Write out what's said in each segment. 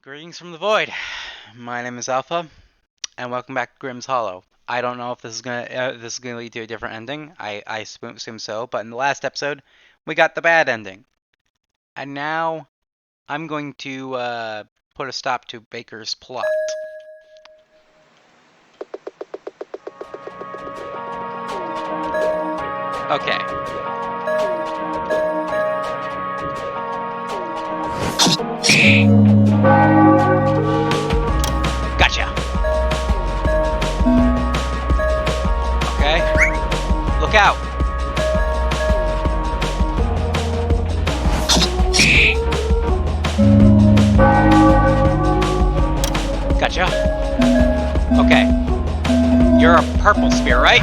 Greetings from the void. My name is Alpha, and welcome back to Grimm's Hollow. I don't know if this is gonna lead to a different ending. I assume so. But in the last episode, we got the bad ending, and now I'm going to put a stop to Baker's plot. Okay. Gotcha. Okay. Look out. Gotcha. Okay. You're a purple spear, right?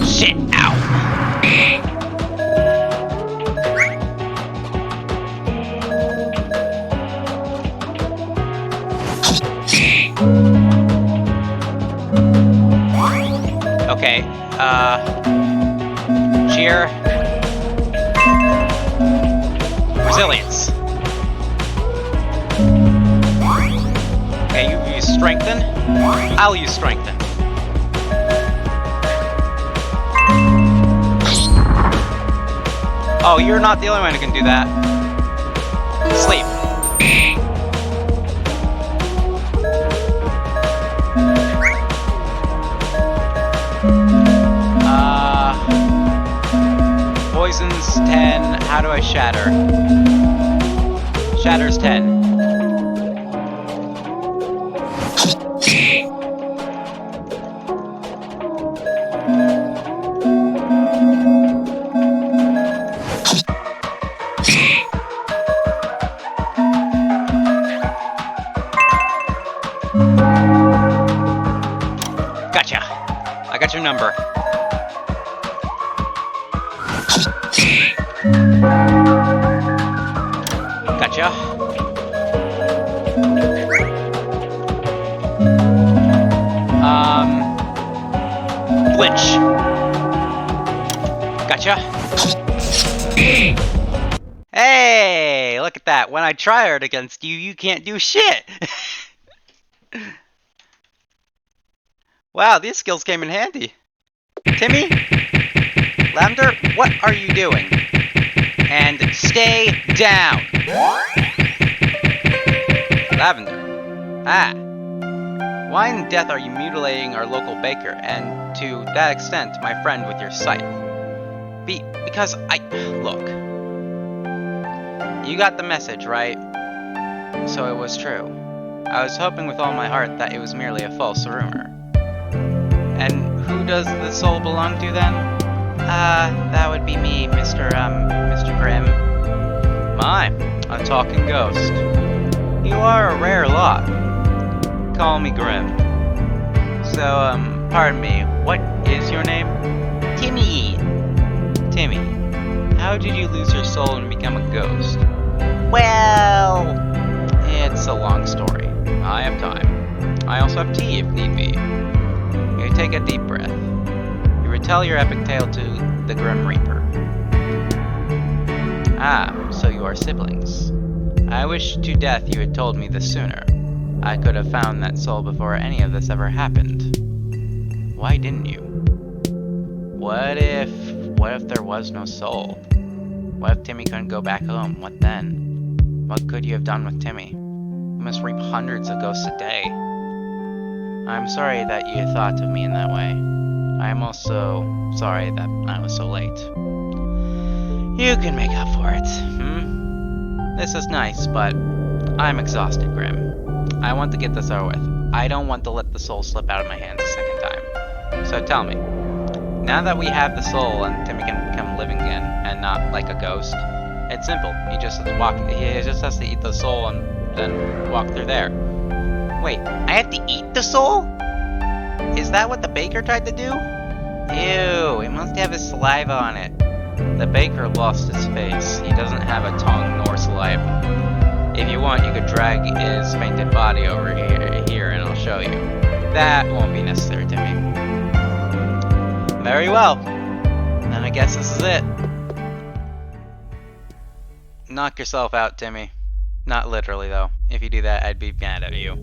Shit, ow. Okay, cheer. Resilience. Okay, you use strengthen. I'll use strengthen. Oh, you're not the only one who can do that. Sleep. Poison's 10. How do I shatter? Shatter's 10. Gotcha. I got your number. Gotcha. Flinch. Gotcha. Hey, look at that. When I try hard against you, you can't do shit. Wow, these skills came in handy. Timmy? Lavender, what are you doing? And stay down. Lavender. Ah. Why in death are you mutilating our local baker, and to that extent, my friend with your scythe? Because look. You got the message, right? So it was true. I was hoping with all my heart that it was merely a false rumor. And who does the soul belong to then? That would be me, Mr. Grimm. My, a talking ghost. You are a rare lot. Call me Grimm. So, pardon me, what is your name? Timmy! Timmy, how did you lose your soul and become a ghost? Well, it's a long story. I have time. I also have tea if need be. You take a deep breath. You retell your epic tale to the Grim Reaper. Ah, so you are siblings. I wish to death you had told me this sooner. I could have found that soul before any of this ever happened. Why didn't you? What if there was no soul? What if Timmy couldn't go back home? What then? What could you have done with Timmy? You must reap hundreds of ghosts a day. I'm sorry that you thought of me in that way. I am also sorry that I was so late. You can make up for it, This is nice, but I'm exhausted, Grimm. I want to get this over with. I don't want to let the soul slip out of my hands a second time. So tell me, now that we have the soul and Timmy can become living again, and not like a ghost, it's simple. He just has to eat the soul and then walk through there. Wait, I have to eat the soul? Is that what the baker tried to do? Ew, it must have his saliva on it. The baker lost his face. He doesn't have a tongue nor saliva. If you want, you could drag his fainted body over here and I'll show you. That won't be necessary, Timmy. Very well. Then I guess this is it. Knock yourself out, Timmy. Not literally, though. If you do that, I'd be mad at you.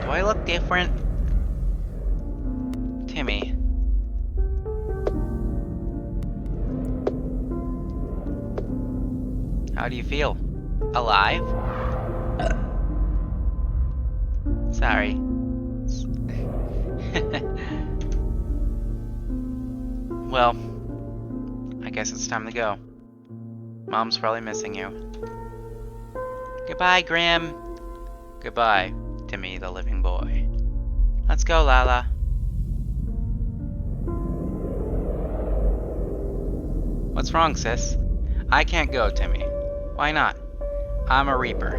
Do I look different? Timmy. How do you feel? Alive? Sorry. Well, I guess it's time to go. Mom's probably missing you. Goodbye, Grimm. Goodbye, Timmy the living boy. Let's go, Lala. What's wrong, sis? I can't go, Timmy. Why not? I'm a Reaper.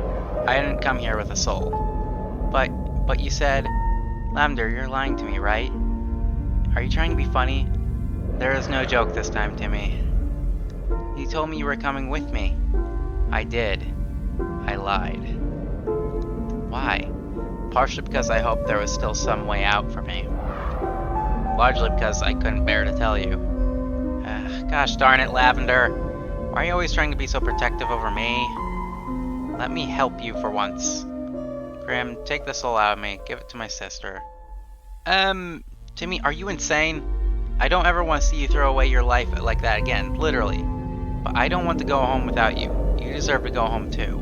I didn't come here with a soul. But you said... Lavender, you're lying to me, right? Are you trying to be funny? There is no joke this time, Timmy. You told me you were coming with me. I did. I lied. Why? Partially because I hoped there was still some way out for me. Largely because I couldn't bear to tell you. Gosh darn it, Lavender. Why are you always trying to be so protective over me? Let me help you for once. Grimm, take the soul out of me. Give it to my sister. Timmy, are you insane? I don't ever want to see you throw away your life like that again, literally. But I don't want to go home without you. You deserve to go home too.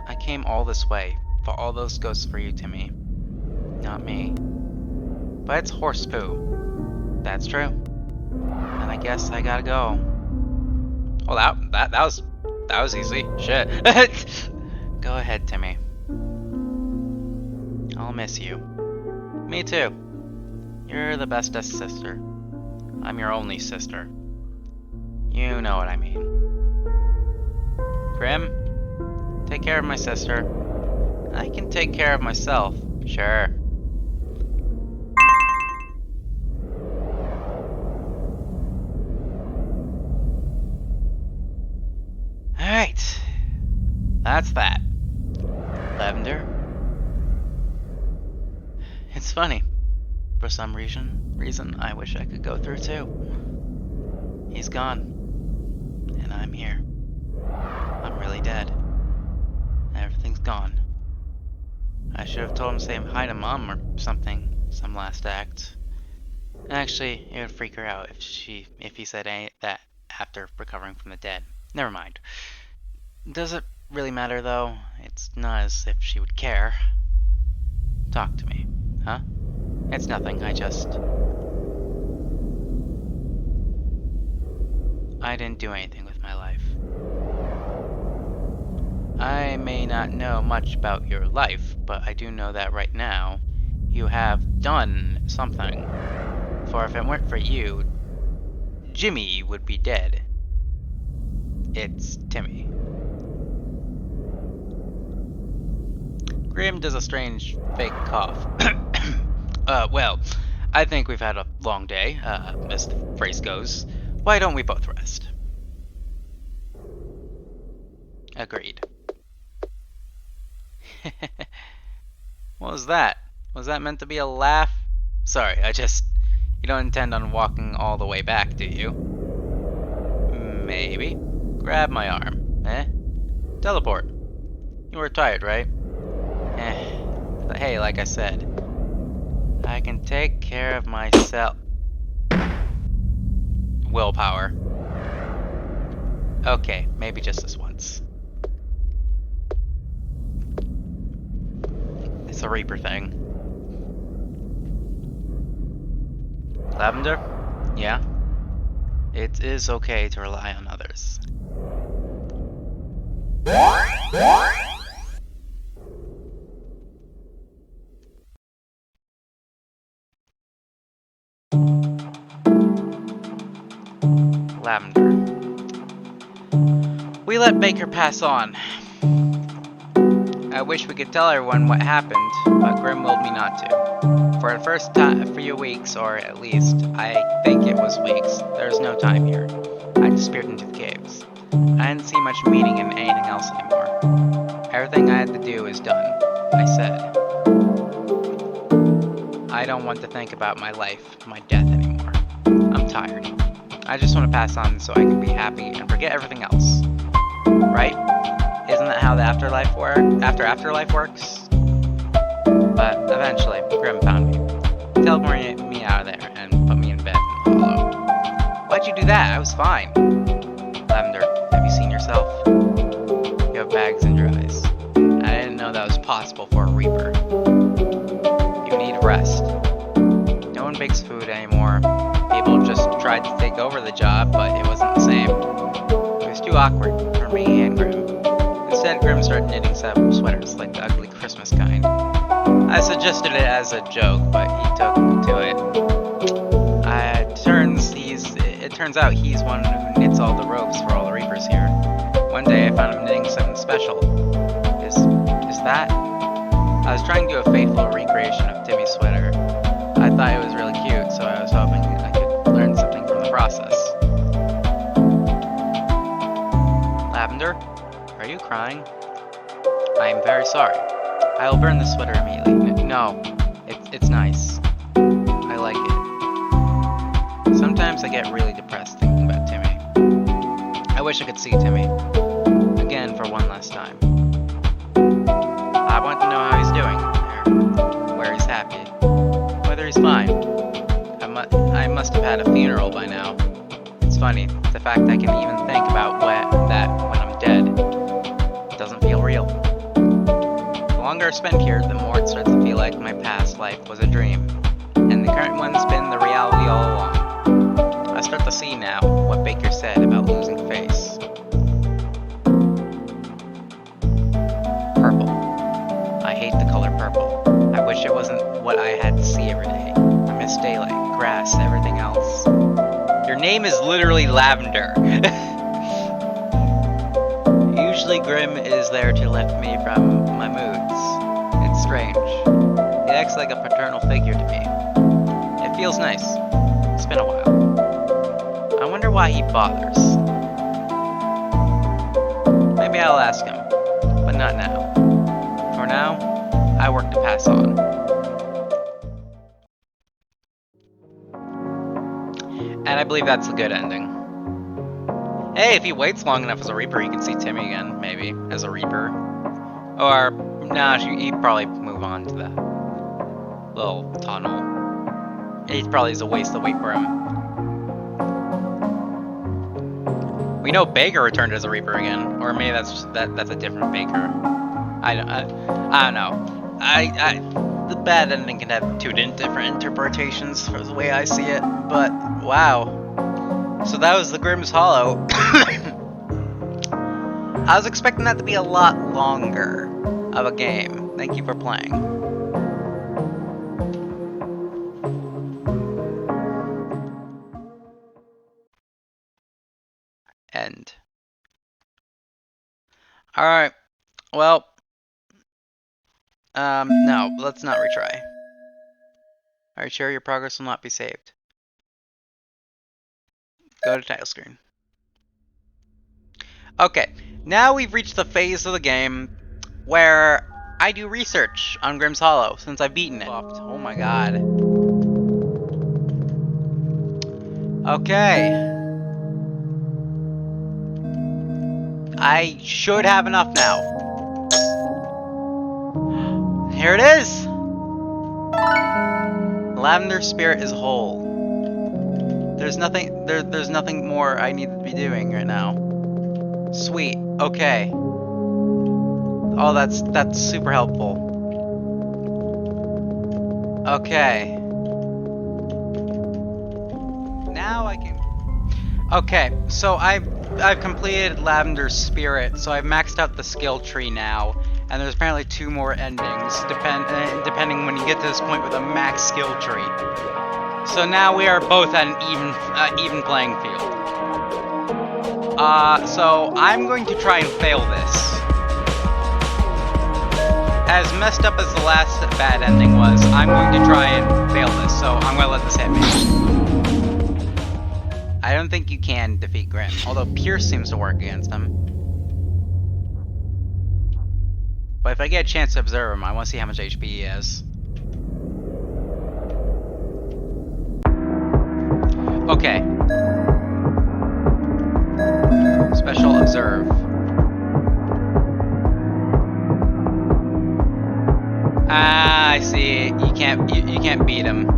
I came all this way for all those ghosts for you, Timmy. Not me. But it's horse poo. That's true. And I guess I gotta go. Oh, that was easy. Shit. Go ahead, Timmy. I'll miss you. Me too. You're the bestest sister. I'm your only sister. You know what I mean. Grimm, take care of my sister. I can take care of myself, sure. Alright. That's that. Lavender. It's funny. For some reason, I wish I could go through too. He's gone. And I'm here. I'm really dead. Everything's gone. I should have told him to say hi to Mom or something. Some last act. Actually, it would freak her out if he said that after recovering from the dead. Never mind. Does it really matter though? It's not as if she would care. Talk to me, huh? It's nothing, I didn't do anything with my life. I may not know much about your life, but I do know that right now, you have done something. For if it weren't for you, Jimmy would be dead. It's Timmy. Grimm does a strange fake cough. Well, I think we've had a long day, as the phrase goes. Why don't we both rest? Agreed. What was that? Was that meant to be a laugh? Sorry, you don't intend on walking all the way back, do you? Maybe. Grab my arm. Eh? Teleport. You were tired, right? But hey, like I said, I can take care of myself. Willpower. Okay, maybe just this once. It's a Reaper thing. Lavender? Yeah? It is okay to rely on others. Lavender. We let Baker pass on. I wish we could tell everyone what happened, but Grimm willed me not to. For the first few weeks, or at least, I think it was weeks, there was no time here. I disappeared into the caves. I didn't see much meaning in anything else anymore. Everything I had to do is done, I said. I don't want to think about my life, my death anymore. I'm tired. I just want to pass on so I can be happy and forget everything else. Right? Isn't that how the afterlife works? But eventually, Grimm found me. Teleported me out of there and put me in bed in the hollow. Why'd you do that? I was fine. Lavender, have you seen yourself? You have bags in your eyes. I didn't know that was possible for a Reaper. You need rest. No one bakes food anymore. People just tried to take over the job, but it wasn't the same. It was too awkward for me and Grimm. Instead, Grimm started knitting some sweaters, like the ugly Christmas kind. I suggested it as a joke, but he took to it. It turns out he's one who knits all the ropes for all the Reapers here. One day I found him knitting something special. Is that? I was trying to do a faithful recreation of Timmy's sweater. I thought it was really cute, so I was hoping I could learn something from the process. Lavender? Are you crying? I am very sorry. I will burn the sweater immediately. No, it's nice. I like it. Sometimes I get really depressed thinking about Timmy. I wish I could see Timmy again for one last time. I want to know how he's doing, where he's happy, whether he's fine. I must have had a funeral by now. It's funny, the fact I can even think about that when I'm dead doesn't feel real. The longer I spend here, the more it starts to feel like my past life was a dream, and the current one's been the reality all along. I start to see now what Baker said about losing face. Purple. I hate the color purple. I wish it wasn't what I had to see every day. I miss daylight, grass, everything else. Your name is literally Lavender. Usually Grimm is there to lift me from my moods. It's strange. He acts like a paternal figure to me. It feels nice. It's been a while. I wonder why he bothers. Maybe I'll ask him, but not now. For now, I work to pass on. And I believe that's a good ending. Hey, if he waits long enough as a Reaper, he can see Timmy again, maybe, as a Reaper. Or, nah, he'd probably move on to that little tunnel. It probably is a waste to wait for him. We know Baker returned as a Reaper again, or maybe that's a different Baker. I don't know. The bad ending can have two different interpretations for the way I see it, but wow. So that was the Grimm's Hollow. I was expecting that to be a lot longer of a game. Thank you for playing. End. Alright. Well. No, let's not retry. Are you sure your progress will not be saved? Go to title screen. Okay, now we've reached the phase of the game where I do research on Grimm's Hollow since I've beaten it. Oh my god. Okay. I should have enough now. Here it is! Lavender Spirit is whole. There's nothing more I need to be doing right now. Sweet. Okay. Oh, that's super helpful. Okay. Now I can. Okay, so I've completed Lavender Spirit, so I've maxed out the skill tree now, and there's apparently 2 more endings, depending when you get to this point with a max skill tree. So now we are both at an even playing field. So I'm going to try and fail this. As messed up as the last bad ending was, I'm going to try and fail this, so I'm gonna let this hit me. I don't think you can defeat Grimm, although Pierce seems to work against him. But if I get a chance to observe him, I want to see how much HP he has. Okay. Special observe. Ah, I see. You can't beat him.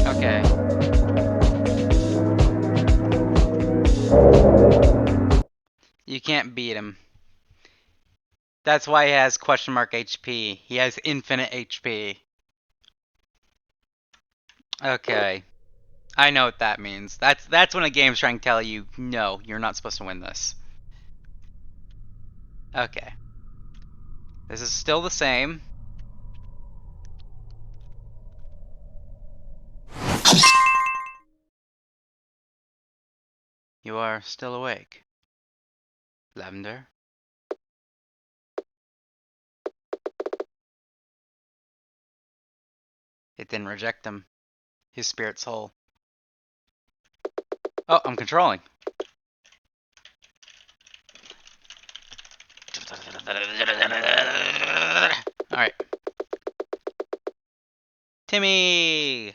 Okay. You can't beat him. That's why he has question mark HP. He has infinite HP. Okay. I know what that means. That's when a game's trying to tell you, no, you're not supposed to win this. Okay. This is still the same. You are still awake. Lavender? It didn't reject him. His spirit's whole. Oh, I'm controlling. Alright. Timmy!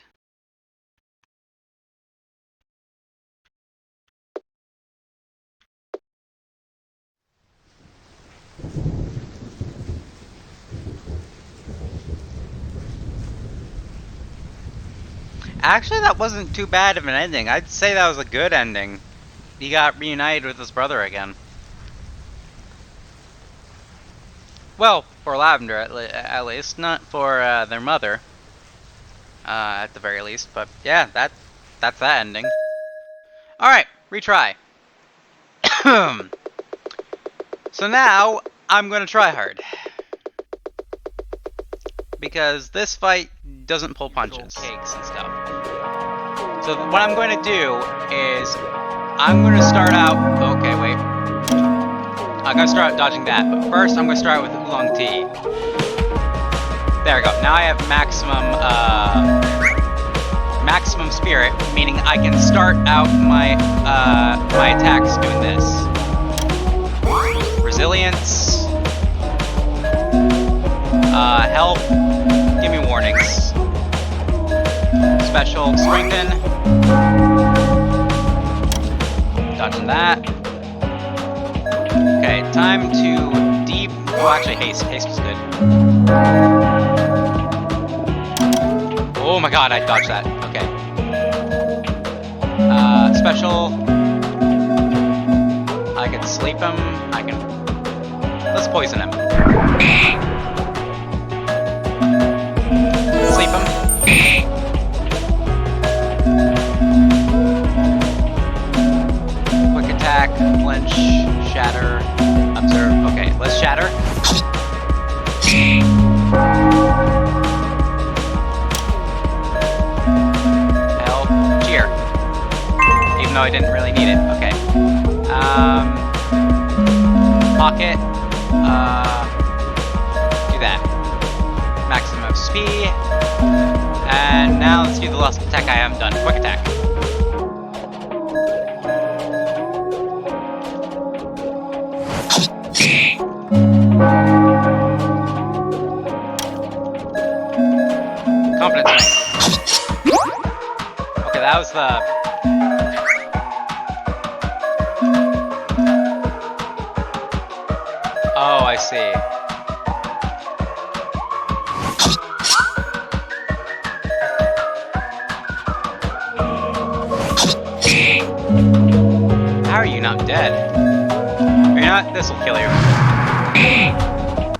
Actually, that wasn't too bad of an ending. I'd say that was a good ending. He got reunited with his brother again. Well, for Lavender, at least. Not for their mother. At the very least. But yeah, that's that ending. Alright, retry. So now, I'm gonna try hard. Because this fight doesn't pull punches. Cakes and stuff. So what I'm going to do is, I'm going to start out... Okay, wait. I'm going to start out dodging that, but first I'm going to start with Oolong Tea. There we go. Now I have maximum spirit, meaning I can start out my my attacks doing this. Resilience. Help. Give me warnings. Special strengthen. Dodging that. Okay, time to deep. Oh, actually, haste. Haste was good. Oh my god, I dodged that. Okay. Special. I can sleep him. I can. Let's poison him. Sleep him. Quick attack, flinch, shatter, observe. Okay, let's shatter. Help. Cheer. Even though I didn't really need it. Okay. Pocket. Do that. Maximum speed. And now let's do the last attack I haven't done. Quick attack. Confidence wing. Okay, that was the... Oh, I see. How are you not dead? You're not? This'll kill you.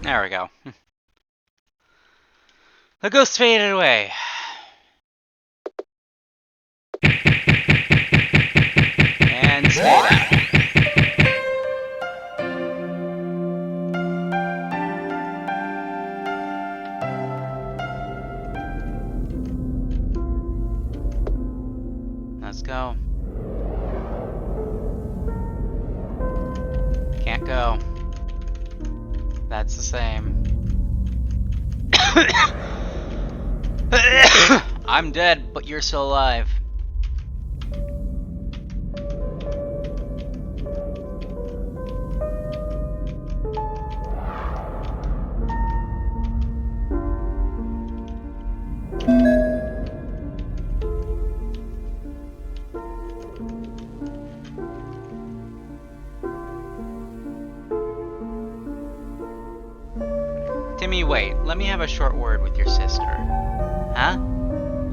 There we go. The ghost faded away. And stayed out. can't go. That's the same. I'm dead, but you're still alive. Timmy, wait. Let me have a short word with your sister. Huh?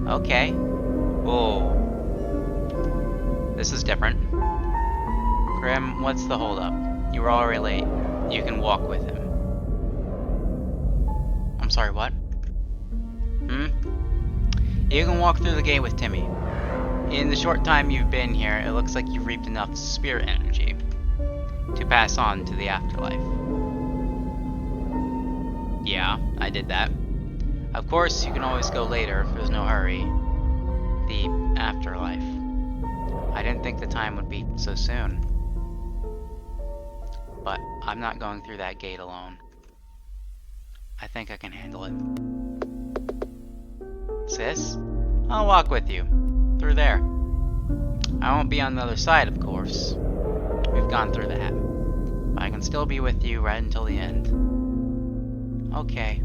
Okay. Whoa. This is different. Grimm, what's the holdup? You were already late. You can walk with him. I'm sorry, what? You can walk through the gate with Timmy. In the short time you've been here, it looks like you've reaped enough spirit energy to pass on to the afterlife. Yeah, I did that. Of course, you can always go later if there's no hurry. The afterlife. I didn't think the time would be so soon. But I'm not going through that gate alone. I think I can handle it. Sis? I'll walk with you. Through there. I won't be on the other side, of course. We've gone through that. But I can still be with you right until the end. Okay.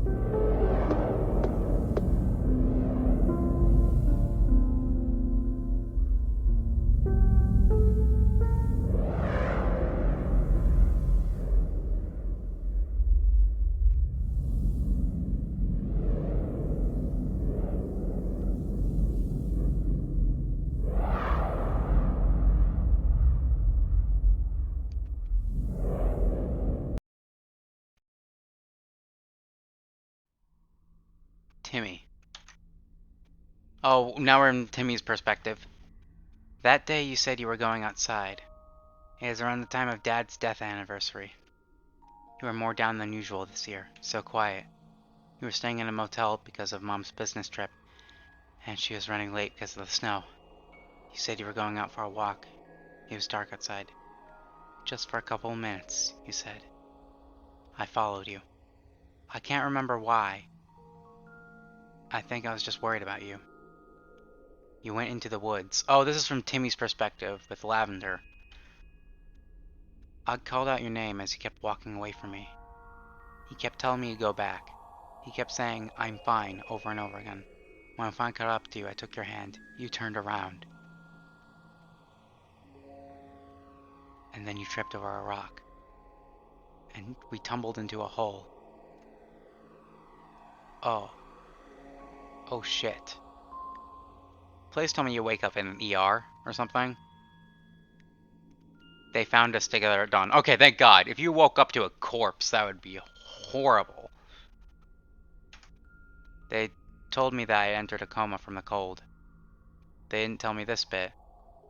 Timmy. Oh, now we're in Timmy's perspective. That day you said you were going outside. It is around the time of Dad's death anniversary. You were more down than usual this year, so quiet. You were staying in a motel because of Mom's business trip, and she was running late because of the snow. You said you were going out for a walk. It was dark outside. Just for a couple of minutes, you said. I followed you. I can't remember why. I think I was just worried about you. You went into the woods. Oh, this is from Timmy's perspective with Lavender. I called out your name as you kept walking away from me. He kept telling me to go back. He kept saying, I'm fine, over and over again. When I finally caught up to you, I took your hand. You turned around. And then you tripped over a rock. And we tumbled into a hole. Oh. Oh shit. Please tell me you wake up in an ER or something. They found us together at dawn. Okay, thank God. If you woke up to a corpse, that would be horrible. They told me that I entered a coma from the cold. They didn't tell me this bit,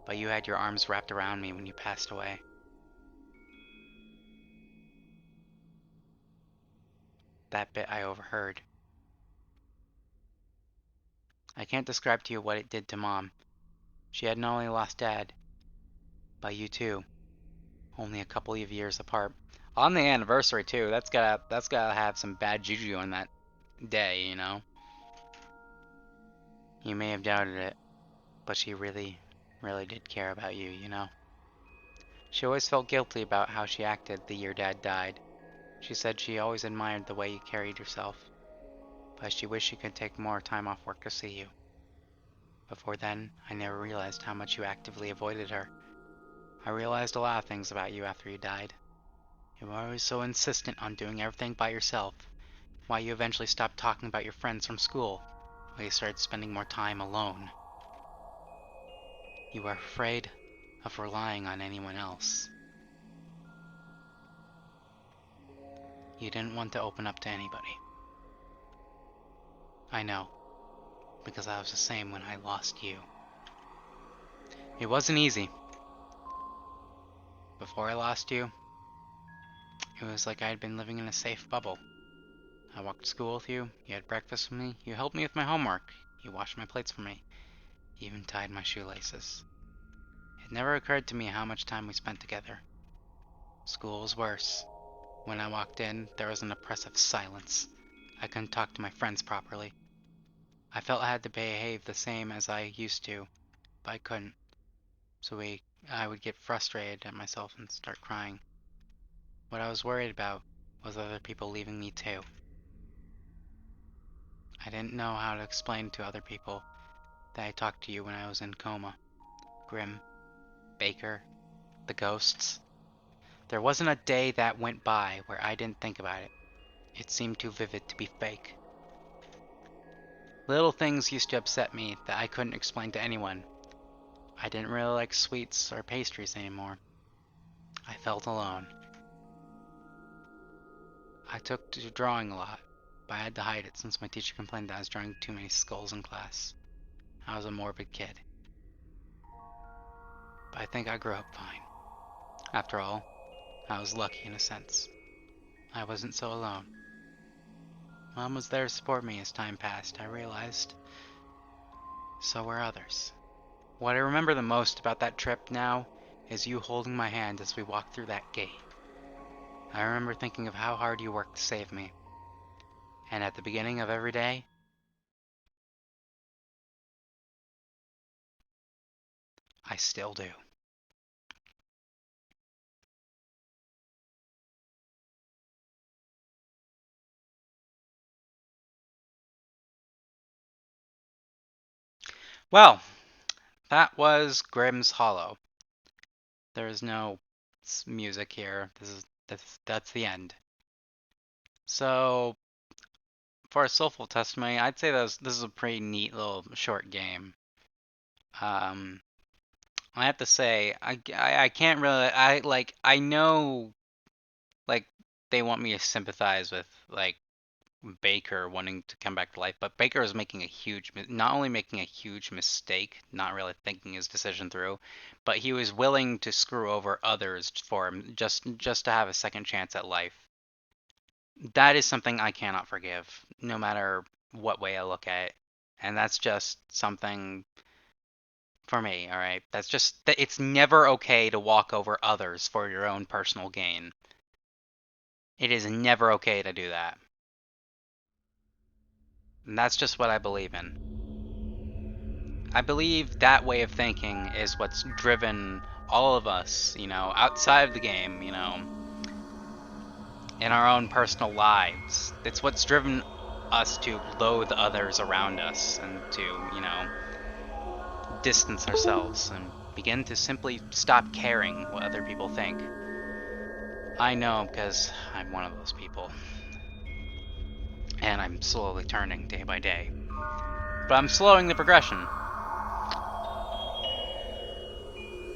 but you had your arms wrapped around me when you passed away. That bit I overheard. I can't describe to you what it did to Mom. She had not only lost Dad, but you too. Only a couple of years apart. On the anniversary too. That's gotta have some bad juju on that day, you know? You may have doubted it, but she really, really did care about you, you know? She always felt guilty about how she acted the year Dad died. She said she always admired the way you carried yourself, but she wished she could take more time off work to see you. Before then, I never realized how much you actively avoided her. I realized a lot of things about you after you died. You were always so insistent on doing everything by yourself, why you eventually stopped talking about your friends from school, why you started spending more time alone. You were afraid of relying on anyone else. You didn't want to open up to anybody. I know, because I was the same when I lost you. It wasn't easy. Before I lost you, it was like I had been living in a safe bubble. I walked to school with you, you had breakfast with me, you helped me with my homework, you washed my plates for me, you even tied my shoelaces. It never occurred to me how much time we spent together. School was worse. When I walked in, there was an oppressive silence. I couldn't talk to my friends properly. I felt I had to behave the same as I used to, but I couldn't. So I would get frustrated at myself and start crying. What I was worried about was other people leaving me too. I didn't know how to explain to other people that I talked to you when I was in coma. Grimm, Baker, the ghosts. There wasn't a day that went by where I didn't think about it. It seemed too vivid to be fake. Little things used to upset me that I couldn't explain to anyone. I didn't really like sweets or pastries anymore. I felt alone. I took to drawing a lot, but I had to hide it since my teacher complained that I was drawing too many skulls in class. I was a morbid kid. But I think I grew up fine. After all, I was lucky in a sense. I wasn't so alone. Mom was there to support me as time passed, I realized. So were others. What I remember the most about that trip now is you holding my hand as we walked through that gate. I remember thinking of how hard you worked to save me. And at the beginning of every day, I still do. Well, that was Grimm's Hollow. There is no music here. That's the end. So, for a soulful testimony, I'd say this is a pretty neat little short game. Um, I have to say, I can't really, I know, like, they want me to sympathize with, like, Baker wanting to come back to life, but Baker is making a not only making a huge mistake, not really thinking his decision through, but he was willing to screw over others for him just to have a second chance at life. That is something I cannot forgive, no matter what way I look at it. And that's just something for me, all right? That's just that it's never okay to walk over others for your own personal gain. It is never okay to do that. And that's just what I believe in. I believe that way of thinking is what's driven all of us, outside of the game, in our own personal lives. It's what's driven us to loathe others around us and to, distance ourselves and begin to simply stop caring what other people think. I know because I'm one of those people. And I'm slowly turning day by day. But I'm slowing the progression.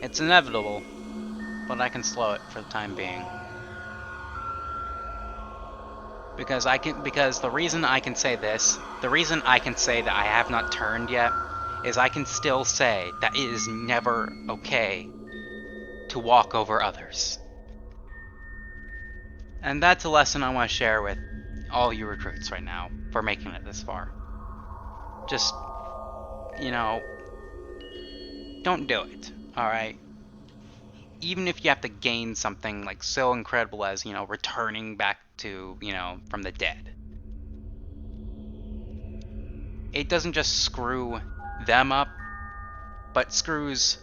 It's inevitable, but I can slow it for the time being. Because the reason I can say this, the reason I can say that I have not turned yet, is I can still say that it is never okay to walk over others. And that's a lesson I want to share with all you recruits right now for making it this far. Just, don't do it, alright? Even if you have to gain something like so incredible as, returning back to, from the dead. It doesn't just screw them up, but screws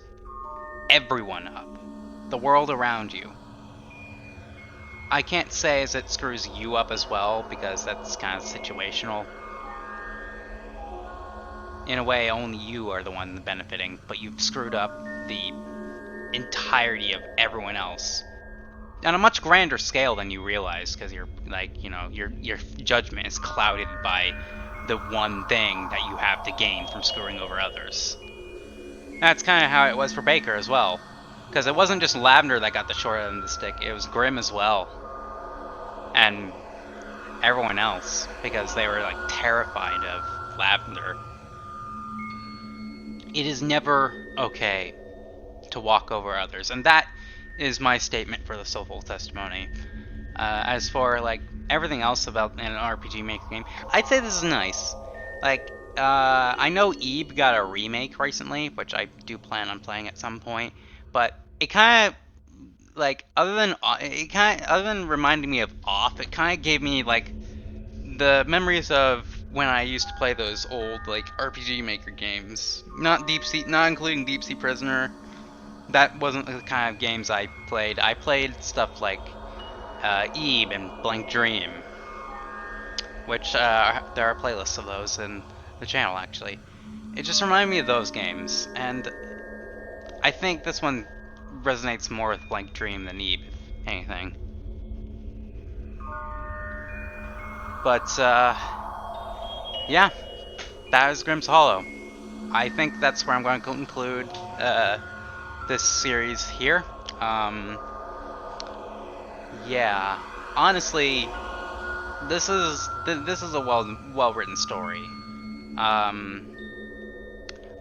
everyone up. The world around you. I can't say as it screws you up as well, because that's kind of situational. In a way, only you are the one benefiting, but you've screwed up the entirety of everyone else. On a much grander scale than you realize, because you're like, your judgment is clouded by the one thing that you have to gain from screwing over others. That's kind of how it was for Baker as well. Because it wasn't just Lavender that got the short end of the stick, it was Grimm as well. And everyone else, because they were like terrified of Lavender. It is never okay to walk over others, and that is my statement for the soulful testimony. As for like everything else about an RPG Maker game, I'd say this is nice. Like, I know Eve got a remake recently, which I do plan on playing at some point, but it kind of like, other than reminding me of Off, it kind of gave me like the memories of when I used to play those old like RPG Maker games. Not including Deep Sea Prisoner. That wasn't the kind of games I played. I played stuff like Eve and Blank Dream, which there are playlists of those in the channel actually. It just reminded me of those games, and I think this one resonates more with Blank Dream than Eve, if anything. But yeah, that is Grimm's Hollow. I think that's where I'm going to conclude this series here. Yeah, honestly, this is a well written story.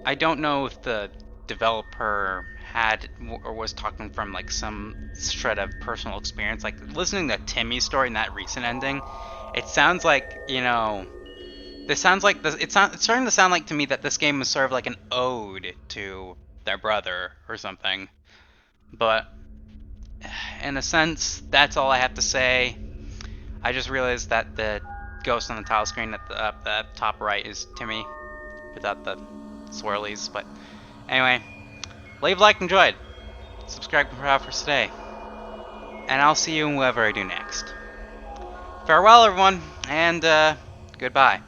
I don't know if the developer had or was talking from like some shred of personal experience. Like listening to Timmy's story and that recent ending, it sounds like this sounds like this. It's starting to sound like to me that this game was sort of like an ode to their brother or something. But in a sense, that's all I have to say. I just realized that the ghost on the title screen at the top right is Timmy without the swirlies. But anyway, leave a like, enjoyed, subscribe for today, and I'll see you in whoever I do next. Farewell, everyone, and goodbye.